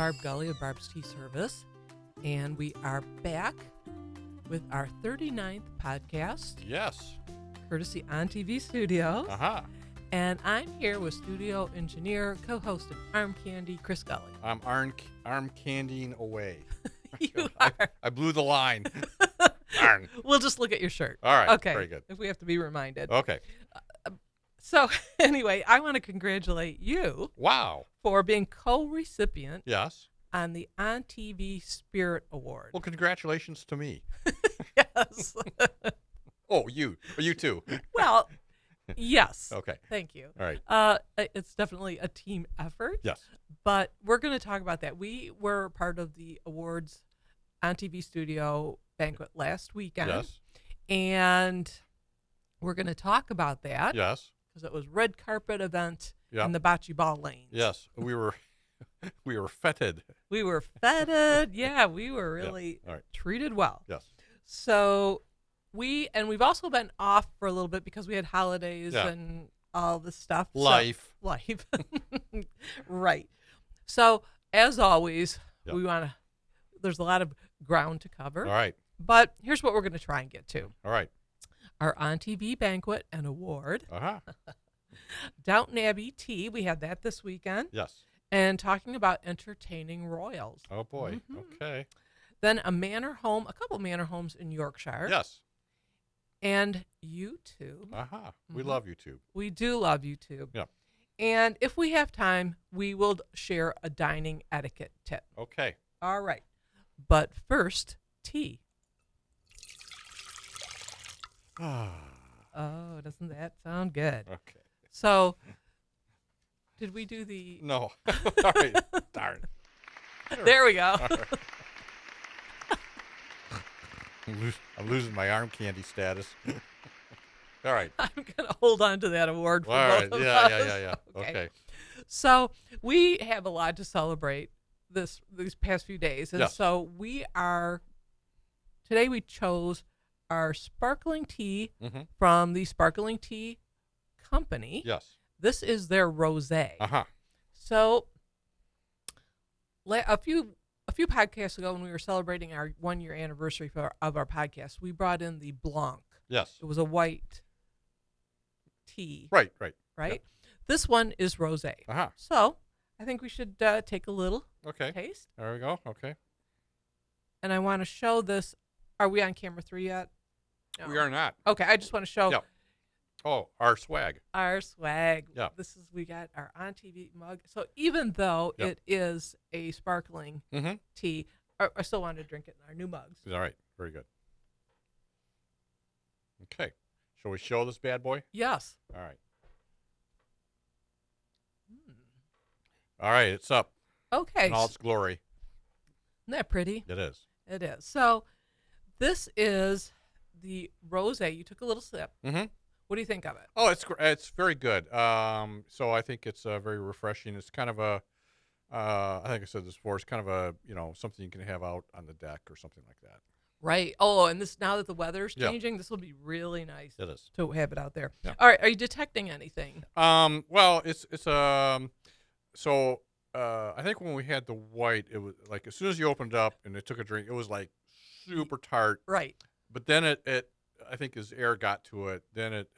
Barb Gully of Barbs Tea Service, and we are back with our 39th podcast. Yes. Courtesy On TV Studio. Uh-huh. And I'm here with studio engineer, co-host of Arm Candy, Chris Gully. I'm arm candying away. You are. I blew the line. Arn. We'll just look at your shirt. All right. Okay. Very good. If we have to be reminded. Okay. So anyway, I want to congratulate you Wow. for being co-recipient Yes. on the On TV Spirit Award. Well, congratulations to me. Yes. Oh, you too. Well, yes. Okay. Thank you. All right. It's definitely a team effort. Yes. But we're going to talk about that. We were part of the awards On TV Studio banquet last weekend. Yes. And we're going to talk about that. Yes. Because it was red carpet event Yep. in the bocce ball lanes. Yes. We were feted. We were feted. Yeah, we were really All right. treated well. Yes. So we've also been off for a little bit because we had holidays Yeah. and all this stuff. Life. Life. Right. So as always, Yep. there's a lot of ground to cover. All right. But here's what we're going to try and get to. All right. Our On TV banquet and award. Uh-huh. Downton Abbey tea. We had that this weekend. Yes. And talking about entertaining royals. Oh, boy. Mhm. Okay. Then a couple manor homes in Yorkshire. Yes. And YouTube. Uh-huh. We Mhm. love YouTube. We do love YouTube. Yeah. And if we have time, we will share a dining etiquette tip. Okay. All right. But first, tea. Oh, doesn't that sound good? Okay. So, did we do the... No. All right. Darn. There we go. All right. I'm losing my arm candy status. All right. I'm going to hold on to that award for All both right. of Yeah, us. yeah. Okay. So, we have a lot to celebrate these past few days. And Yes. so, today we chose our sparkling tea Mm-hmm. from the Sparkling Tea Company. Yes. This is their rosé. Uh-huh. So, a few podcasts ago, when we were celebrating our 1-year anniversary of our podcast, we brought in the Blanc. Yes. It was a white tea. Right. Right? This one is rosé. Uh-huh. So, I think we should take a little Okay. taste. There we go. Okay. And I want to show this. Are we on camera 3 yet? No. We are not. Okay, I just want to show Yep. Oh, our swag. our swag. Yeah. We got our On TV mug. So even though Yep. it is a sparkling Mm-hmm. tea, I still want to drink it in our new mugs. All right. Very good. Okay. Shall we show this bad boy? Yes. All right. All right. It's up Okay. in all its glory. Isn't that pretty? It is. It is. So this is the rosé. You took a little sip. Mm-hmm. What do you think of it? Oh, it's very good. So I think it's very refreshing. It's kind of a, I think I said this before. It's kind of a, something you can have out on the deck or something like that. Right. Oh, and now that the weather's Yeah. changing, this will be really nice It is. to have it out there. Yeah. All right. Are you detecting anything? Well, it's so I think when we had the white, it was like as soon as you opened it up and it took a drink, it was like super tart. Right. But then it I think as air got to it, then it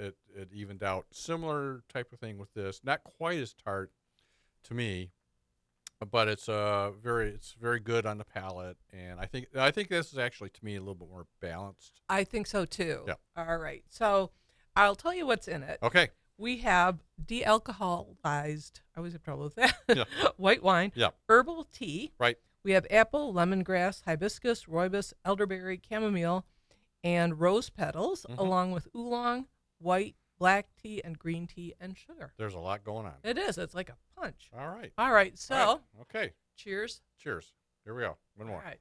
evened out. Similar type of thing with this, not quite as tart to me, but it's very good on the palate, and I think this is actually to me a little bit more balanced. I think so too. Yeah. All right. So I'll tell you what's in it. Okay. We have de-alcoholized, I always have trouble with that, Yeah. white wine, Yeah. herbal tea. Right. We have apple, lemongrass, hibiscus, rooibos, elderberry, chamomile, and rose petals, Mhm. along with oolong, white, black tea, and green tea, and sugar. There's a lot going on. It is. It's like a punch. All right. All right. So, All right. Okay. cheers. Cheers. Here we go. One more. All right.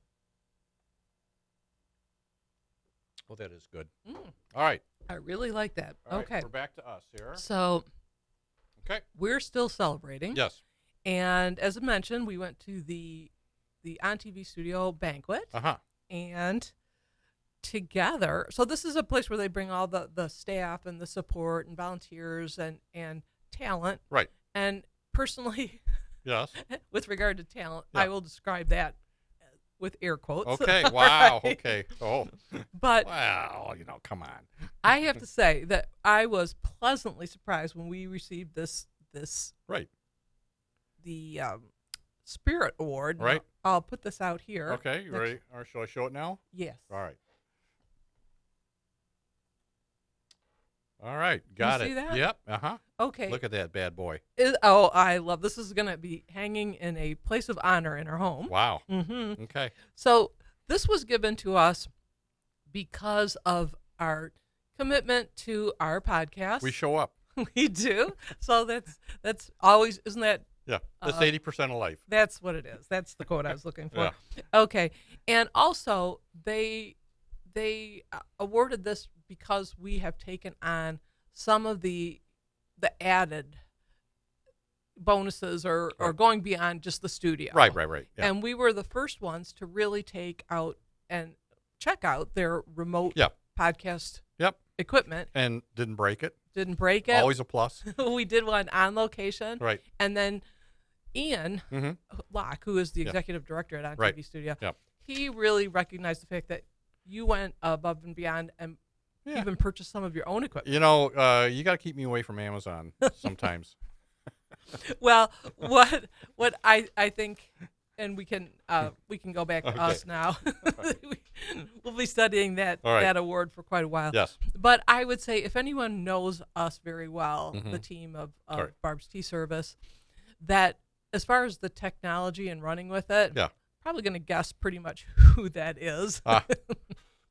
Well, that is good. Mm, All right. I really like that. All right. Okay. We're back to us here. So, Okay. we're still celebrating. Yes. And as I mentioned, we went to the On TV Studio banquet. Uh-huh. And together, so this is a place where they bring all the staff and the support and volunteers and talent. Right. And personally, Yes. with regard to talent, Yeah. I will describe that with air quotes. Okay. Wow. Right? Okay. Oh. But Wow. Come on. I have to say that I was pleasantly surprised when we received this Right. the Spirit Award. Right. Now, I'll put this out here. Okay. You ready? Or shall I show it now? Yes. All right. All right. Got it. see that? Yep. Uh-huh. Okay. Look at that bad boy. I love this. Is going to be hanging in a place of honor in our home. Wow. Mm-hmm. Okay. So this was given to us because of our commitment to our podcast. We show up. We do. So that's always, isn't that? Yeah. That's 80% of life. That's what it is. That's the quote I was looking for. Yeah. Okay. And also they awarded this because we have taken on some of the added bonuses or going beyond just the studio. Right. Yeah. And we were the first ones to really take out and check out their remote podcast equipment. And didn't break it. Didn't break it. Always a plus. We did one on location. Right. And then Ian Mm-hmm. Locke, who is the executive director at On Right. TV Studio, Yep. he really recognized the fact that you went above and beyond and even purchased some of your own equipment. You got to keep me away from Amazon sometimes. Well, what I think, and we can go back to us now. We'll be studying that award for quite a while. Yes. But I would say if anyone knows us very well, Mm-hmm. the team of Barbs Tea Service, that as far as the technology and running with it, probably going to guess pretty much who that is.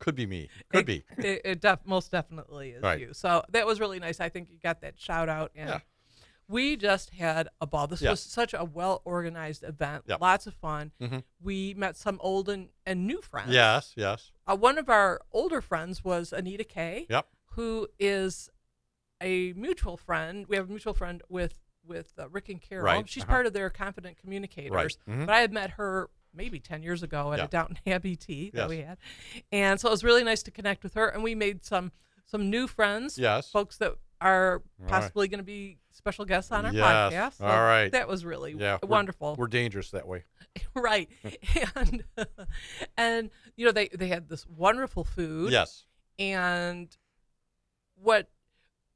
Could be me. Could be. It most definitely is you. So that was really nice. I think you got that shout out. And we just had a ball. This was such a well-organized event. Yep. Lots of fun. Mm-hmm. We met some old and new friends. Yes. One of our older friends was Anita Kay, Yep. who is a mutual friend. We have a mutual friend with Rick and Carol. Right. She's part of their Confident Communicators. Right. Mm-hmm. But I had met her maybe 10 years ago at a Downton Abbey tea that Yes. we had. And so it was really nice to connect with her. And we made some new friends, Yes. folks that are right. possibly going to be special guests on our Yes. podcast. So All right. that was really Yeah, wonderful. We're dangerous that way. Right. And they had this wonderful food. Yes. And what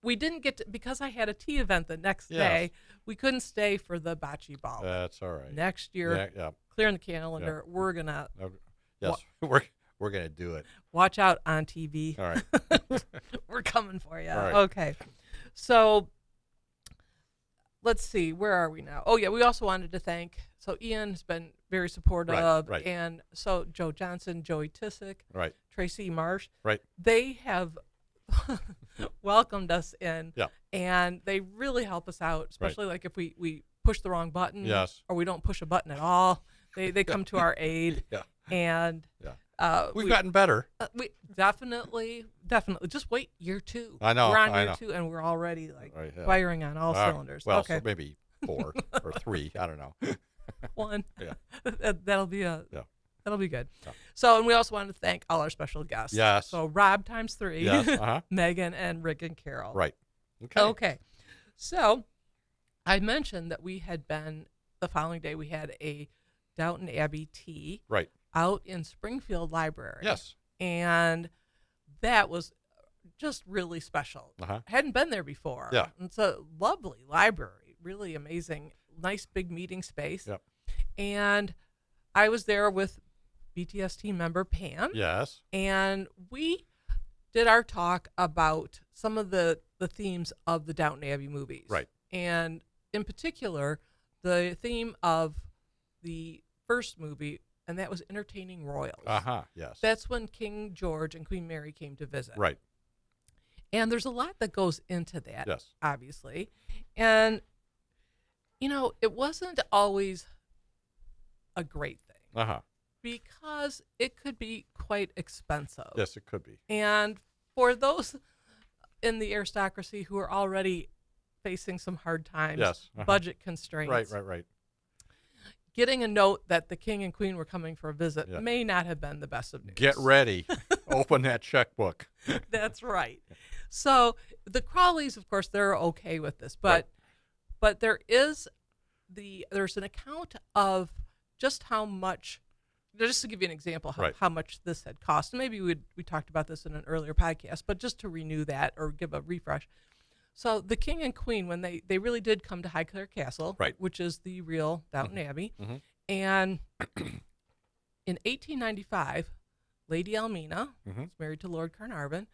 we didn't get to, because I had a tea event the next day, we couldn't stay for the bocce ball. That's all right. Next year, clearing the calendar, we're going to we're going to do it. watch out on TV. All right. We're coming for you. All right. Okay. So let's see. Where are we now? Oh, yeah. We also wanted to thank, so Ian has been very supportive. Right. And so Joe Johnson, Joey Tissick, Right. Tracy Marsh. Right. They have welcomed us in. Yeah. And they really help us out, especially like if we push the wrong button. Yes. Or we don't push a button at all. They come to our aid. Yeah. And We've gotten better. we definitely just wait year 2. I know. We're on I year know. 2 and we're already like Right, yeah. firing on all cylinders. Well, Okay. so maybe 4 or 3. I don't know. 1. Yeah. That'll be that'll be good. Yeah. So, and we also wanted to thank all our special guests. Yes. So Rob times 3, Yes. Uh-huh. Megan and Rick and Carol. Right. Okay. Okay. So I mentioned that we had been the following day. We had a Downton Abbey tea. Right. Out in Springfield Library. Yes. And that was just really special. Uh-huh. I hadn't been there before. Yeah. It's a lovely library, really amazing, nice big meeting space. Yep. And I was there with BTS team member Pam. Yes. And we did our talk about some of the themes of the Downton Abbey movies. Right. And in particular, the theme of the first movie, and that was entertaining royals. Uh-huh. Yes. That's when King George and Queen Mary came to visit. Right. And there's a lot that goes into that, Yes. obviously. And, it wasn't always a great thing Uh-huh. because it could be quite expensive. Yes, it could be. And for those in the aristocracy who are already facing some hard times, Yes. Uh-huh. budget constraints, Right. getting a note that the king and queen were coming for a visit Yeah. may not have been the best of news. Get ready. Open that checkbook. That's right. So the Crawleys, of course, they're okay with this, but there is there's an account of just how much. Just to give you an example how much this had cost. Maybe we talked about this in an earlier podcast, but just to renew that or give a refresh. So the king and queen, when they really did come to Highclere Castle, which is the real Downton Abbey, and in 1895, Lady Elmina was married to Lord Carnarvon.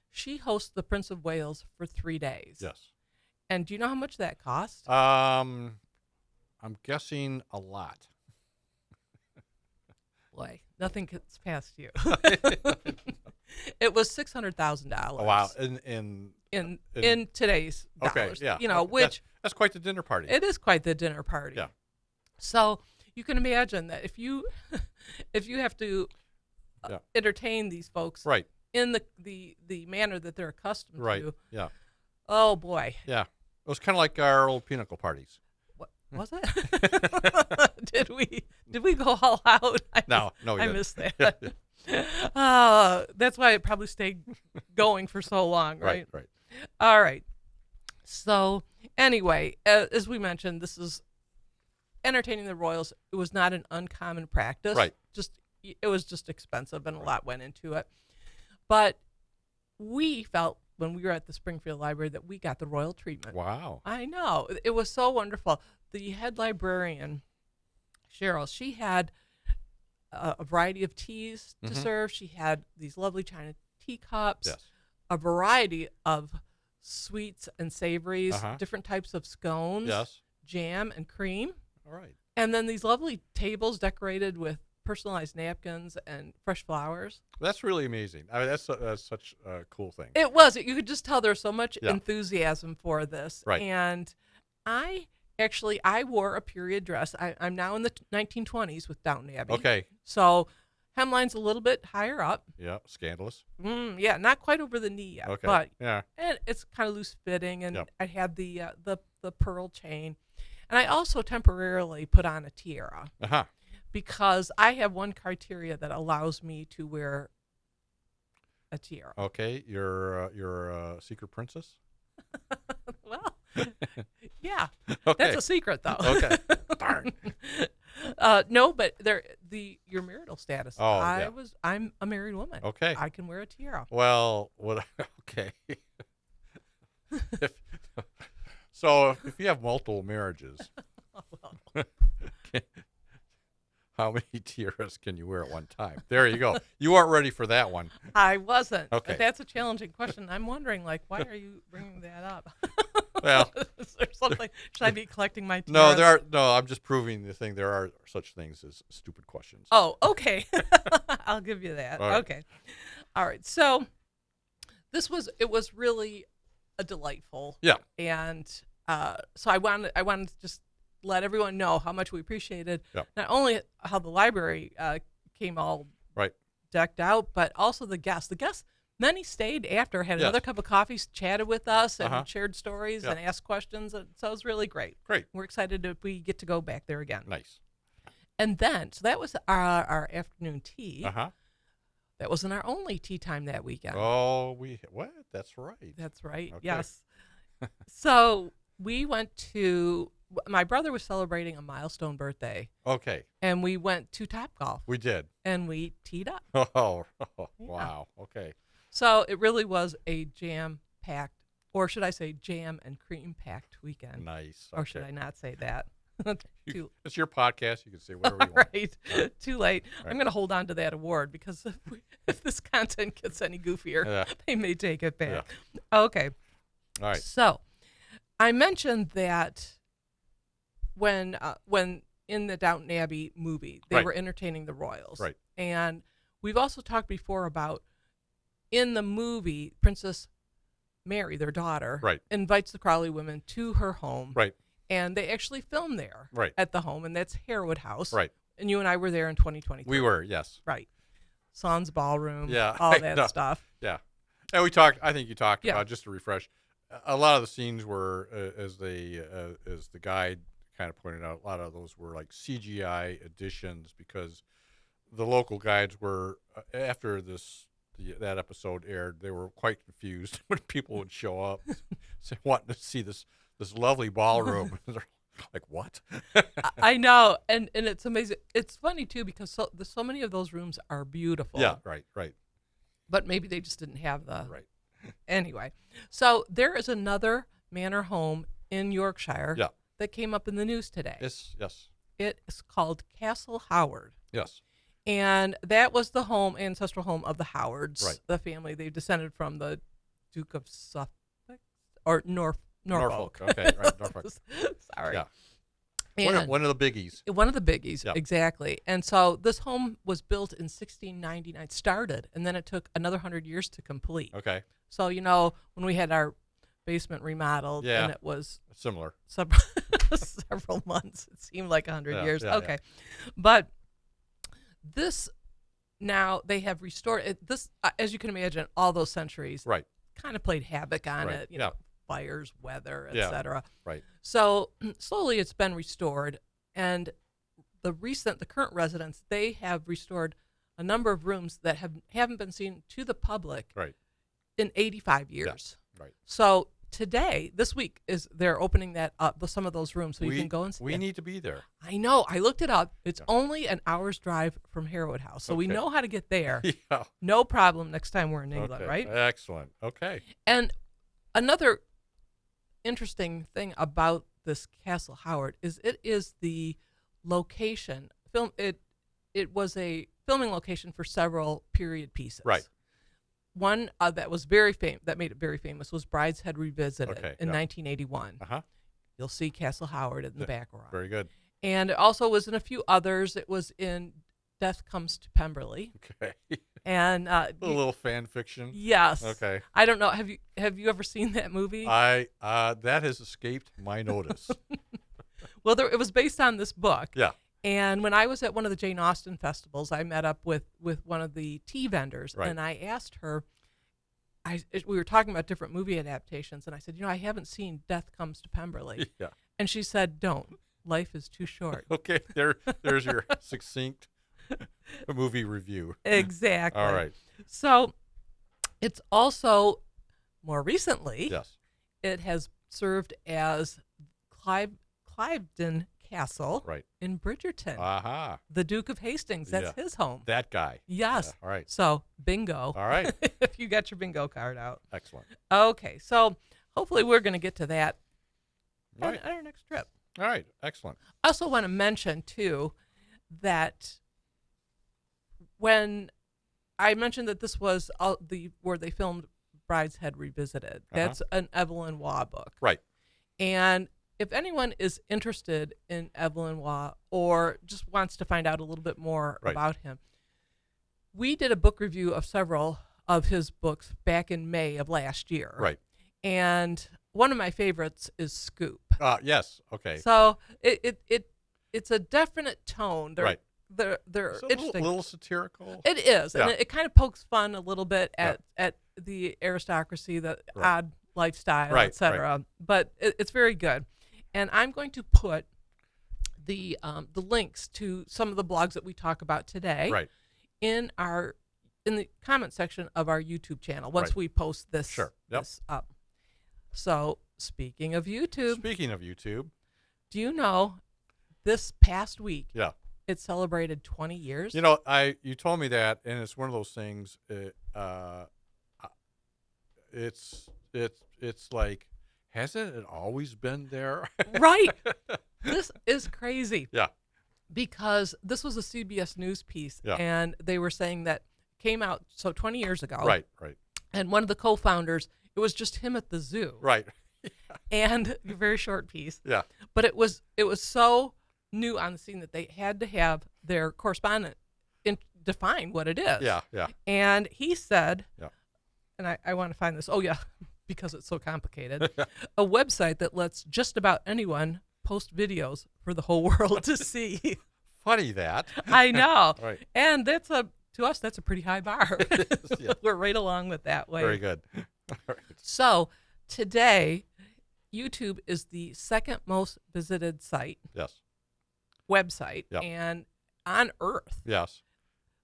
She hosts the Prince of Wales for 3 days. Yes. And do you know how much that cost? I'm guessing a lot. Boy, nothing gets past you. It was $600,000. Oh, wow. In today's dollars. Yeah. You know, which that's quite the dinner party. It is quite the dinner party. Yeah. So you can imagine that if you have to entertain these folks in the manner that they're accustomed to. Yeah. Oh boy. Yeah. It was kind of like our old pinnacle parties. What was it? Did we go all out? I missed that. That's why it probably stayed going for so long, right? Right. All right. So anyway, as we mentioned, this is entertaining the royals. It was not an uncommon practice. It was just expensive and a lot went into it. But we felt when we were at the Springfield Library that we got the royal treatment. Wow. I know. It was so wonderful. The head librarian, Cheryl, she had a variety of teas to serve. She had these lovely china teacups, a variety of sweets and savories, different types of scones, jam and cream. All right. And then these lovely tables decorated with personalized napkins and fresh flowers. That's really amazing. I mean, that's such a cool thing. It was. You could just tell there's so much enthusiasm for this. Right. And I wore a period dress. I'm now in the 1920s with Downton Abbey. Okay. So hemline's a little bit higher up. Yeah, scandalous. Yeah, not quite over the knee yet. Okay. But yeah. And it's kind of loose fitting, and I had the pearl chain. And I also temporarily put on a tiara. Because I have one criteria that allows me to wear a tiara. Okay, you're a secret princess? Well, yeah. Okay. That's a secret, though. Okay. Darn. No, but your marital status. Oh, I'm a married woman. Okay. I can wear a tiara. Well, okay. So if you have multiple marriages, how many tiaras can you wear at one time? There you go. You weren't ready for that one. I wasn't. Okay. That's a challenging question. I'm wondering, why are you bringing that up? Well, is there something? Should I be collecting my tiaras? No, I'm just proving the thing. There are such things as stupid questions. Oh, okay. I'll give you that. All right. Okay. All right. So it was really a delightful. Yeah. And so I wanted to just let everyone know how much we appreciated not only how the library came all decked out, but also the guests. The guests, many stayed after, had another cup of coffee, chatted with us, and shared stories and asked questions. And so it was really great. Great. We're excited if we get to go back there again. Nice. And then, so that was our afternoon tea. That wasn't our only tea time that weekend. Oh, what? That's right. That's right. Okay. Yes. So we went to. My brother was celebrating a milestone birthday. Okay. And we went to Topgolf. We did. And we teed up. Oh, wow. Okay. So it really was a jam-packed, or should I say jam and cream-packed weekend. Nice. Or should I not say that? It's your podcast. You can say whatever you want. Right. Too late. Right. I'm going to hold on to that award because if this content gets any goofier, they may take it back. Yeah. Okay. All right. So I mentioned that when in the Downton Abbey movie, they were entertaining the royals. Right. And we've also talked before about in the movie, Princess Mary, their daughter, invites the Crawley women to her home. Right. And they actually filmed there at the home, and that's Harewood House. Right. And you and I were there in 2023. We were, yes. Right. Sans Ballroom. Yeah. All that stuff. Yeah. And I think you talked about, just to refresh, a lot of the scenes were, as the guide kind of pointed out, a lot of those were like CGI additions because the local guides were, after that episode aired, they were quite confused when people would show up wanting to see this lovely ballroom. Like what? I know, and it's amazing. It's funny too because so many of those rooms are beautiful. Yeah, right. But maybe they just didn't have the Right. Anyway. So there is another manor home in Yorkshire Yeah. that came up in the news today. Yes. It is called Castle Howard. Yes. And that was the ancestral home of the Howards, Right. the family. They descended from the Duke of Suffolk or Norfolk. Okay, right, Norfolk. Sorry. Yeah. And One of the biggies. one of the biggies, Yep. exactly. And so this home was built in 1699, started, and then it took another 100 years to complete. Okay. So, when we had our basement remodeled Yeah. and it was Similar. several months, it seemed like 100 years. Yeah, okay. But this, now they have restored it. This, as you can imagine, all those centuries Right. kind of played havoc on Right. it, Yeah. fires, weather, Yeah. etc. Right. So slowly it's been restored, and the current residents, they have restored a number of rooms that haven't been seen to the public Right. in 85 years. Yeah. Right. So this week they're opening that up, some of those rooms, so you can go and see We it. need to be there. I know. I looked it up. It's Yeah. only an hour's drive from Harewood House, so we Okay. know how to get there. Yeah. No problem next time we're in England, Okay. right? Excellent. Okay. And another interesting thing about this Castle Howard is it is the location. It was a filming location for several period pieces. Right. One that was that made it very famous was Brideshead Revisited Okay, in yeah. 1981. Uh-huh. You'll see Castle Howard in the background. Very good. And it also was in a few others. It was in Death Comes to Pemberley. Okay. And A little fan fiction. yes. Okay. I don't know. Have you ever seen that movie? That has escaped my notice. Well, it was based on this book. Yeah. And when I was at one of the Jane Austen festivals, I met up with one of the tea vendors, Right. and I asked her. We were talking about different movie adaptations, and I said, I haven't seen Death Comes to Pemberley. Yeah. And she said, "Don't. Life is too short." Okay. There's your succinct movie review. Exactly. All right. So it's also, more recently, Yes. it has served as Cliveden Castle Right. in Bridgerton. Aha. The Duke of Hastings, that's Yeah. his home. That guy. Yes. All right. So, bingo. All right. If you got your bingo card out. Excellent. Okay. So, hopefully we're going to get to that All on right. our next trip. All right. Excellent. I also want to mention, too, that when I mentioned that this was where they filmed Brideshead Revisited, that's an Evelyn Waugh book. Right. And if anyone is interested in Evelyn Waugh or just wants to find out a little bit more Right. about him, we did a book review of several of his books back in May of last year. Right. And one of my favorites is Scoop. Yes. Okay. So it's a definite tone. Right. They're So interesting. a little satirical. It is, and Yeah. it kind of pokes fun a little bit at the aristocracy, the Right. odd lifestyle, Right, etc. But it's very good, and I'm going to put the links to some of the blogs that we talk about today Right. in the comment section of our YouTube channel once Right. we post this, Sure. Yep. this up. So speaking of YouTube, Speaking of YouTube. do you know this past week Yeah. it celebrated 20 years? You told me that, and it's one of those things. It's like, hasn't it always been there? Right. This is crazy. Yeah. Because this was a CBS News piece, Yeah. and they were saying that came out 20 years ago. Right. Right. And one of the co-founders, it was just him at the zoo. Right. And a very short piece. Yeah. But it was so new on the scene that they had to have their correspondent define what it is. Yeah. Yeah. And he said, Yeah. and I want to find this. Oh, yeah, because it's so complicated. A website that lets just about anyone post videos for the whole world to see. Funny that. I know. Right. And to us, that's a pretty high bar. Yeah. We're right along with that way. Very good. All right. So today, YouTube is the second most visited Yes. website, Yep. and on Earth. Yes.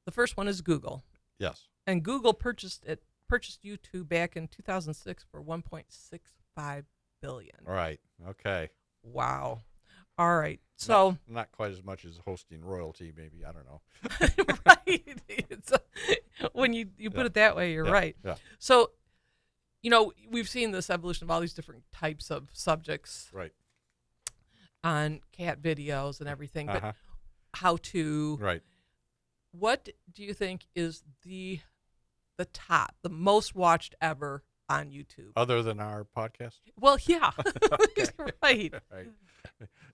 The first one is Google. Yes. And Google purchased YouTube back in 2006 for $1.65 billion. All right. Okay. Wow. All right. So not quite as much as hosting royalty, maybe. I don't know. right. When you put it that way, you're right. Yeah. So, we've seen this evolution of all these different types of subjects Right. on cat videos and everything, but Uh-huh. how to. Right. What do you think is the most watched ever on YouTube? Other than our podcast? Well, yeah. Okay. Right. Right.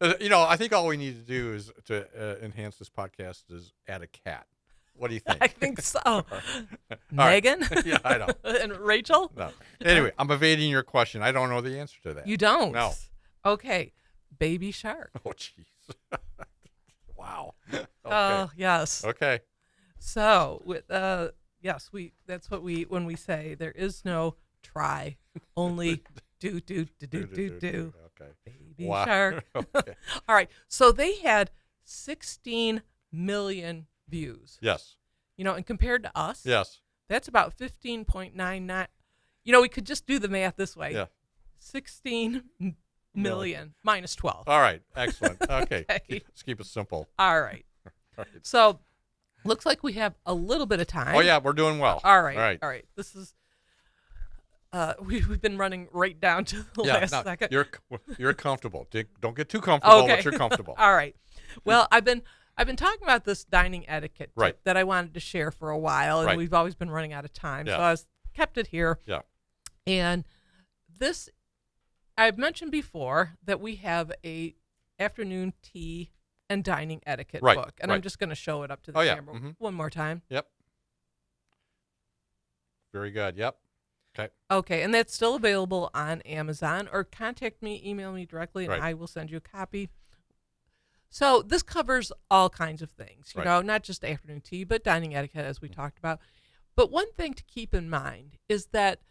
I think all we need to do is to enhance this podcast is add a cat. What do you think? I think so. All right. Megan? Yeah, I know. And Rachel? No. Anyway, I'm evading your question. I don't know the answer to that. You don't? No. Okay. Baby shark. Oh, jeez. Wow. Okay. Oh, yes. Okay. So, with yes, that's what when we say there is no try, only do. Okay. Baby Wow. shark. Okay. All right. So they had 16 million views. Yes. And compared to us, Yes. that's about 15.99. We could just do the math this way. Yeah. 16 million minus 12. All right. Excellent. Okay. Okay. Let's keep it simple. All right. All right. So, looks like we have a little bit of time. Oh, yeah. We're doing well. All right. All right. All right. This is we've been running right down to the last no, second. You're comfortable. Don't get too comfortable, Okay. but you're comfortable. All right. Well, I've been talking about this dining etiquette tip Right. that I wanted to share for a while, and Right. we've always been running out of time, Yeah. so I kept it here. Yeah. And this, I've mentioned before that we have a afternoon tea and dining etiquette Right, book, and right. I'm just going to show it up to the Oh, yeah. camera Mhm. one more time. Yep. Very good. Yep. Okay. Okay, and that's still available on Amazon, or contact me, email me directly, and Right. I will send you a copy. So this covers all kinds of things, Right. not just afternoon tea, but dining etiquette, as we talked about. But one thing to keep in mind is that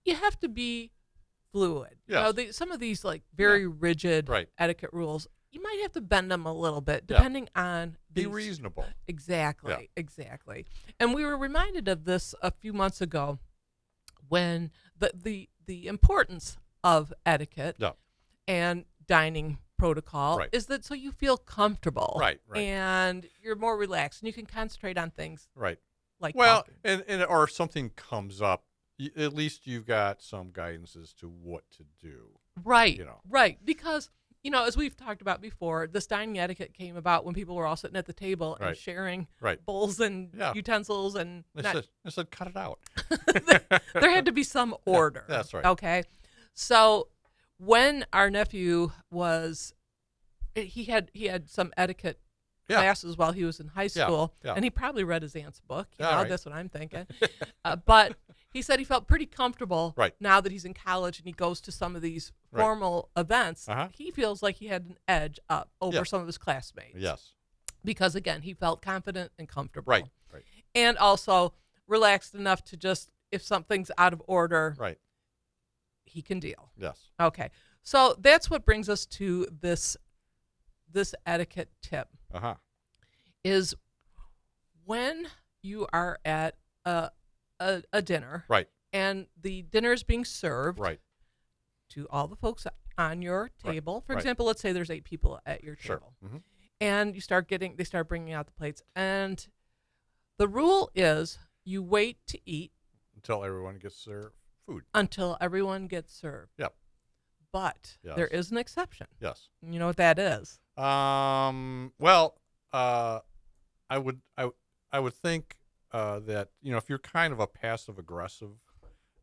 you have to be fluid. Yes. Some of these very rigid Right. etiquette rules, you might have to bend them a little bit, Yeah. depending on Be these- reasonable. Exactly, Yeah. exactly. And we were reminded of this a few months ago when the importance of etiquette Yeah. and dining protocol Right. is that so you feel comfortable, Right. and you're more relaxed, and you can concentrate on things Right. like Well, talking. and or if something comes up, at least you've got some guidance as to what to do. Right, you know. right, because as we've talked about before, this dining etiquette came about when people were all sitting at the table and Right. sharing Right. bowls and Yeah. utensils, and They said cut it out. there had to be some order. that's right. Okay. So when our nephew he had some etiquette Yeah. classes while he was in high school, yeah. and he probably read his aunt's book. Yeah, right. That's what I'm thinking. But he said he felt pretty comfortable Right. now that he's in college and he goes to some of these Right. formal events. Uh-huh. He feels like he had an edge up over Yeah. some of his classmates. Yes. Because again, he felt confident and comfortable. Right. Right. And also relaxed enough to just, if something's out of order, Right. he can deal. Yes. Okay. So that's what brings us to this etiquette tip Uh-huh. is when you are at a dinner, Right. and the dinner is being served Right. to all the folks on your table. For right. example, let's say there's 8 people at your Sure. table. Mm-hmm. And they start bringing out the plates, and the rule is you wait to eat Until everyone gets their food. until everyone gets served. Yep. But Yes. there is an exception. Yes. You know what that is? Well, I would think that if you're kind of a passive aggressive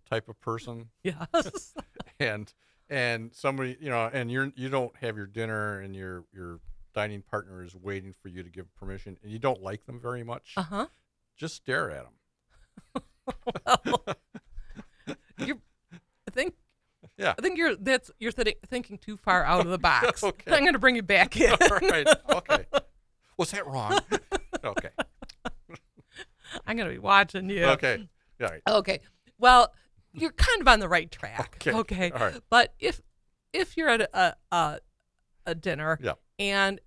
type of person, Yes. and somebody and you don't have your dinner, and your dining partner is waiting for you to give permission, and you don't like them very much, Uh-huh. just stare at them. Well, Yeah. I think you're thinking too far out of the box. Okay. I'm going to bring you back in. All right. Okay. Was that wrong? Okay. I'm going to be watching you. Okay. All right. Okay. Well, you're kind of on the right track. Okay. All right. But if you're at a dinner, Yeah. and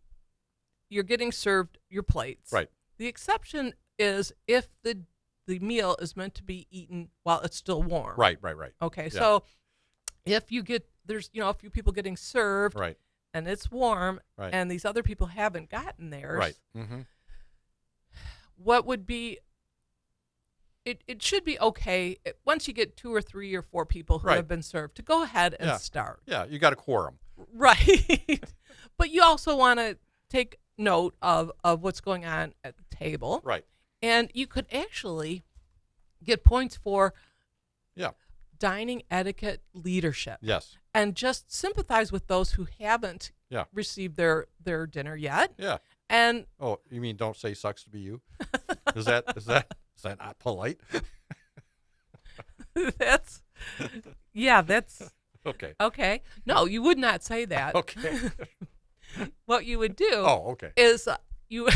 you're getting served your plates, Right. the exception is if the meal is meant to be eaten while it's still warm. Right. Okay. So if you get there's a few people getting served, Right. and it's warm, Right. and these other people haven't gotten theirs. Right. Mm-hmm. What would be? It should be okay once you get 2 or 3 or 4 people who Right. have been served to go ahead and Yeah. start. Yeah, you got a quorum. Right. But you also want to take note of what's going on at the table. Right. And you could actually get points for Yeah. dining etiquette leadership. Yes. And just sympathize with those who haven't Yeah. received their dinner yet. Yeah. And Oh, you mean don't say sucks to be you? Is that not polite? that's Okay. No, you would not say that. Okay. What you would do Oh, okay. is you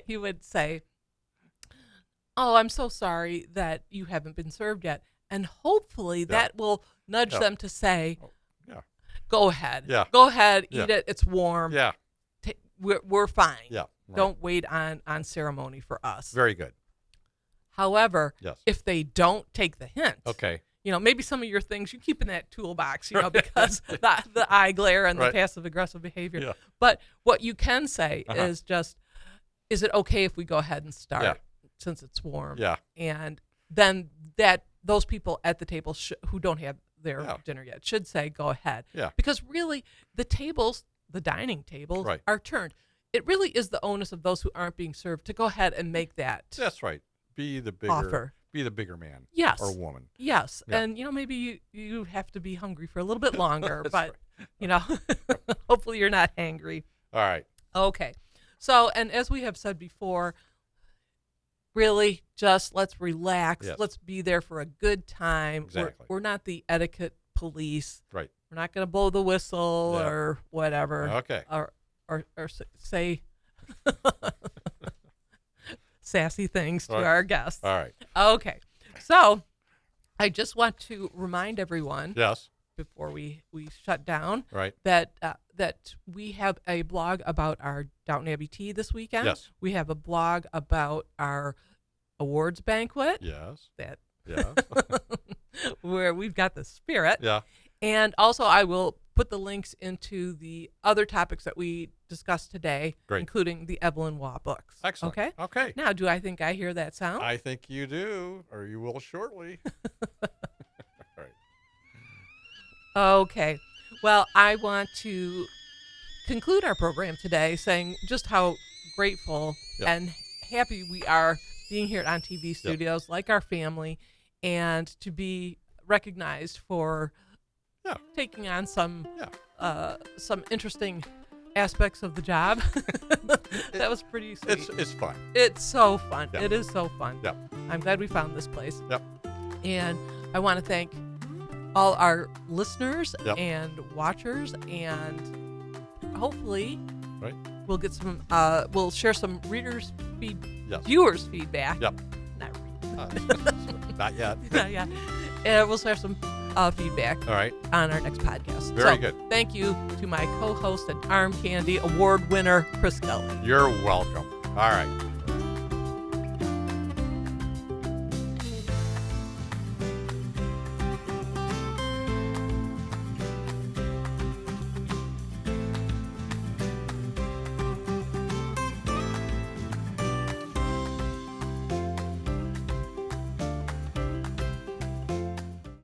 you would say, "Oh, I'm so sorry that you haven't been served yet," and hopefully that will nudge Yeah. them to say, Oh, yeah. "Go ahead, Yeah. go ahead, Yeah. eat it. It's warm. Yeah. We're fine. Yeah. Right. Don't wait on ceremony for us." Very good. However, Yes. if they don't take the hint, Okay. maybe some of your things you keep in that toolbox, because the eye glare and the Right. passive aggressive behavior. Yeah. But what you can say Uh-huh. is just, is it okay if we go ahead and start Yeah. since it's warm? Yeah. And then those people at the table who don't have their Yeah. dinner yet should say, go ahead. Yeah. Because really, the dining tables Right. are turned. It really is the onus of those who aren't being served to go ahead and make that That's right. Be the bigger offer. Be the bigger man. Yes. Or woman. Yes. Yeah. And, maybe you have to be hungry for a little bit longer, That's but, hopefully you're not hangry. All right. Okay. So, and as we have said before, really just let's relax. Yes. Let's be there for a good time. Exactly. We're not the etiquette police. Right. We're not going to blow the whistle Yeah. or whatever. Okay. Or say sassy things to Right. our guests. All right. Okay. So I just want to remind everyone Yes. before we shut down Right. that we have a blog about our Downton Abbey tea this weekend. Yes. We have a blog about our awards banquet Yes. that Yeah. where we've got the spirit. Yeah. And also I will put the links into the other topics that we discussed today, Great. including the Evelyn Waugh books. Excellent. Okay? Okay. Now, do I think I hear that sound? I think you do, or you will shortly. All right. Okay. Well, I want to conclude our program today saying just how grateful Yep. and happy we are being here at On TV Studios, like our family, and to be recognized for Yeah. taking on some Yeah. some interesting aspects of the job. That was pretty sweet. It's fun. It's so fun. Yep. It is so fun. Yep. I'm glad we found this place. Yep. And I want to thank all our listeners Yep. and watchers, and hopefully Right. we'll get some we'll share some Yes. viewers feedback. Yep. Not Not yet. yeah. And we'll share some feedback All right. on our next podcast. Very So, good. Thank you to my co-host and Arm Candy award winner, Chris Kelly. You're welcome. All right.